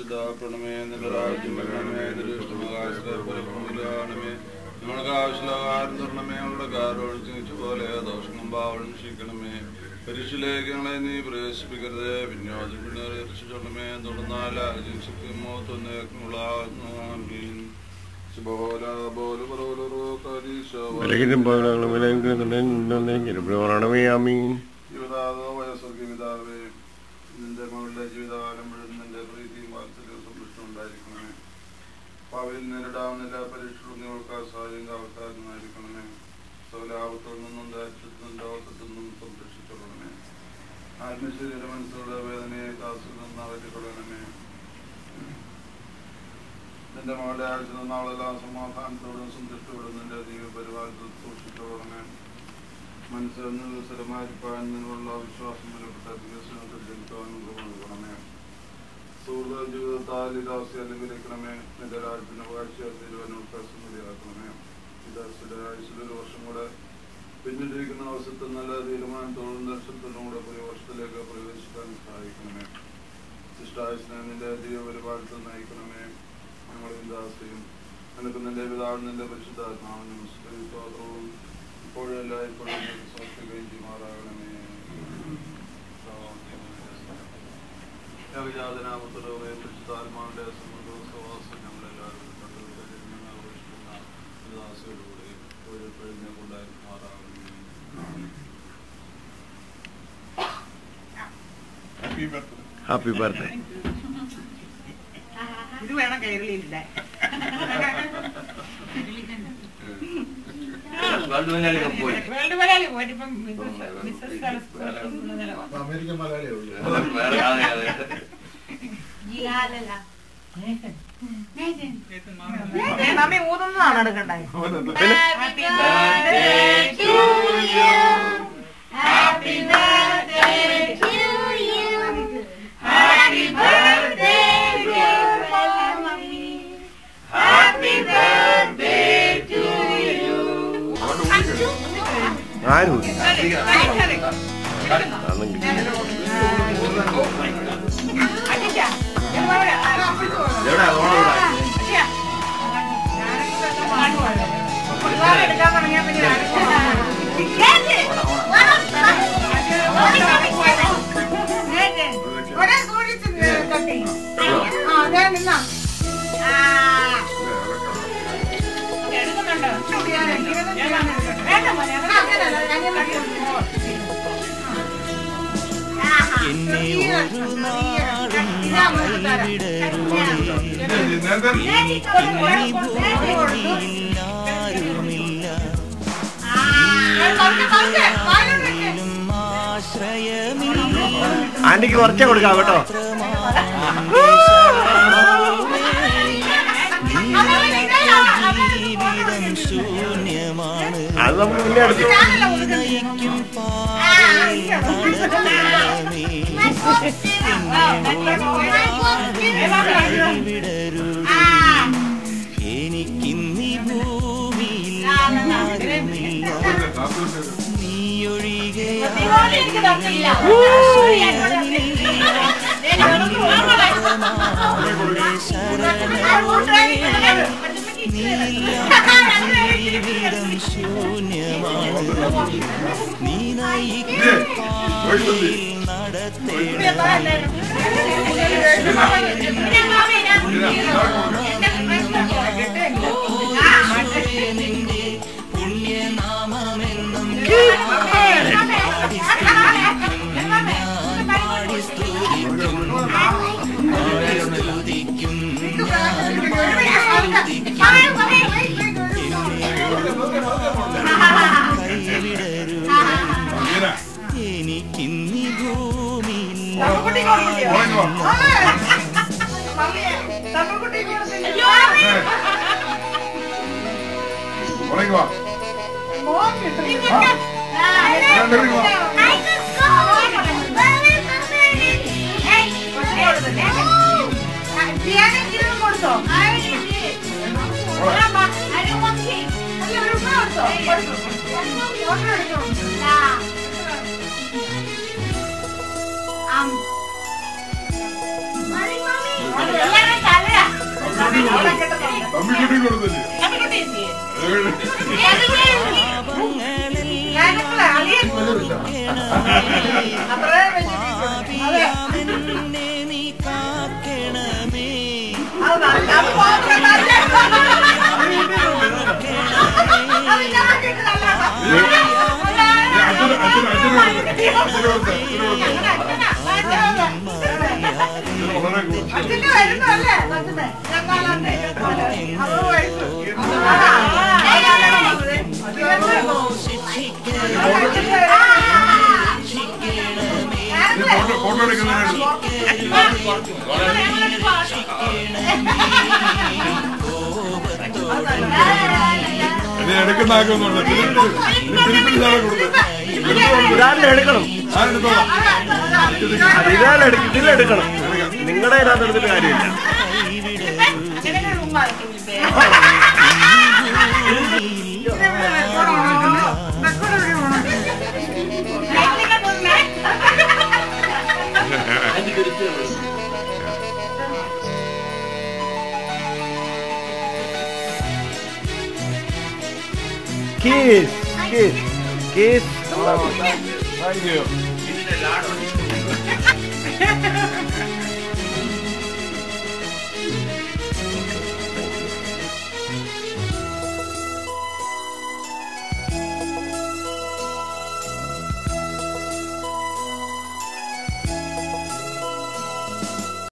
പരിശുദ്ധാക്കണമേ. നിന്റെ രാജ്യം വരണമേ. നിന്റെ ഇഷ്ടമാകാശമേ. ഞങ്ങൾക്ക് ആവശ്യമുള്ള ആഹാരം തരണമേ. ഞങ്ങളുടെ കാരോട് പോലെ ദോഷങ്ങളും പാവങ്ങളും ശിക്കണമേ. പരീക്ഷയിലേക്ക് ഞങ്ങളെ നീ പ്രവേശിപ്പിക്കരുത്. വിന്യാസത്തിനെ രക്ഷിച്ചോണമേ. തുടർന്നാൽ ശക്തിയും മോത്തൊന്നേക്കുള്ള നിന്റെ മകളുടെ ജീവിതകാലം മുഴുവൻ നിന്റെ പ്രീതിയും വാത്സല്യവും സന്തോഷവും ഉണ്ടായിരിക്കണമേ. ഭാവിയിൽ നേരിടാവുന്ന എല്ലാ പരീക്ഷകളും നിങ്ങൾക്ക് സഹായം അവസാനമായിരിക്കണമേ. സകലാപത്തിൽ നിന്നും ദാരിദ്ര്യത്തിൽ നിന്നും സംരക്ഷിച്ചുകൊള്ളണമേ. ആത്മശരീര മനസ്സുകളുടെ വേദനയെ കാസിൽ നിന്ന് അകറ്റിക്കൊള്ളണമേ. നിന്റെ മകളുടെ ആഴ്ച നാളെല്ലാം സമാധാനത്തോടും സന്തുഷ്ടോടും നിന്റെ ദൈവപരിപാലനത്തിൽ സൂക്ഷിച്ചുകൊള്ളണമേ. മനസ്സിൽ സ്ഥിരമായിരിക്കാനുള്ള വിശ്വാസം ബലപ്പെട്ട വികസനത്തിൽ ജനിക്കാനും കൊടുക്കണമേ. സുഹൃത ജീവിതത്താൽ ഇതാസ്യ അനുഗ്രഹിക്കണമേ. നിന്റെ രാജ്യത്തിന് വാഴ്ച തീരുവാനുള്ള സമൃദ്ധിയാക്കണമേ. ഇതാസ്യയുടെ ആയുസ്സിൽ ഒരു വർഷം കൂടെ പിന്നിട്ടിരിക്കുന്ന അവസരത്തിൽ നല്ല തീരുമാനത്തോടും ദർശനത്തോടും കൂടെ പുതിയ വർഷത്തിലേക്ക് പ്രവേശിക്കാൻ സഹായിക്കണമേ. ശിഷ്ടായുസിനെ നിന്റെ ദൈവപരിപാലനത്തിൽ നയിക്കണമേ. ഞങ്ങളും ദാസ്യയും നിനക്ക് നിന്റെ പിതാവും നിന്റെ പരിശുദ്ധാത്മാവിനും സ്തോത്രവും ഇപ്പോഴെല്ലാം ഇപ്പോഴും സമർപ്പിക്കുകയും ചെയ്യുമാറാകണമേ. ഏകജാതനാമത്തോടെ പരിശുദ്ധാത്മാവിന്റെ സമുദ്രവാസം ഞങ്ങളെല്ലാവരും കണ്ടുപിടിക്കുന്ന ദാസിയോടുകൂടി ഇപ്പോഴെപ്പോഴും കൊണ്ടായിരിക്കുമാറാകണമേ. Happy birthday. ഇത് വേണം കൈരളിയില്ല. വേൾഡ് മലയാളി പോയിട്ട് ഇപ്പം അമേരിക്കൻ മലയാളിയേ ഉള്ളൂ. നമ്മി ഊതുന്നതാണ് എടുക്കണ്ടായി. ആരും എടുക്കാൻ തുടങ്ങിയാ പിന്നെ ആന്റിക്ക് കുറച്ചേ കൊടുക്കാം കേട്ടോ. അത് നമുക്ക് മുന്നേ അടുത്തു. എനിക്കിന്നി ഭൂമിയിൽ നീയൊഴികെ ജീവിതം ശൂന്യമാണ്. നീ നയിക്കും നിന്റെ പുണ്യനാമെന്നും എനിക്കിന്നി ഭൂമിയിൽ Mommy. തമ്മിക്കുട്ടി കൊടുത്തില്ലേ നീ കാക്കണമേ ഫോട്ടോ എടുക്കുന്നതിനാണ് എടുക്കുന്ന ആക്കുന്നുണ്ട് എടുക്കണം ഇതിലെടുക്കണം നിങ്ങളുടെ ഇതിനകത്ത് എടുത്തിട്ട് കാര്യമില്ല Kiss, kiss, kiss. Thank you.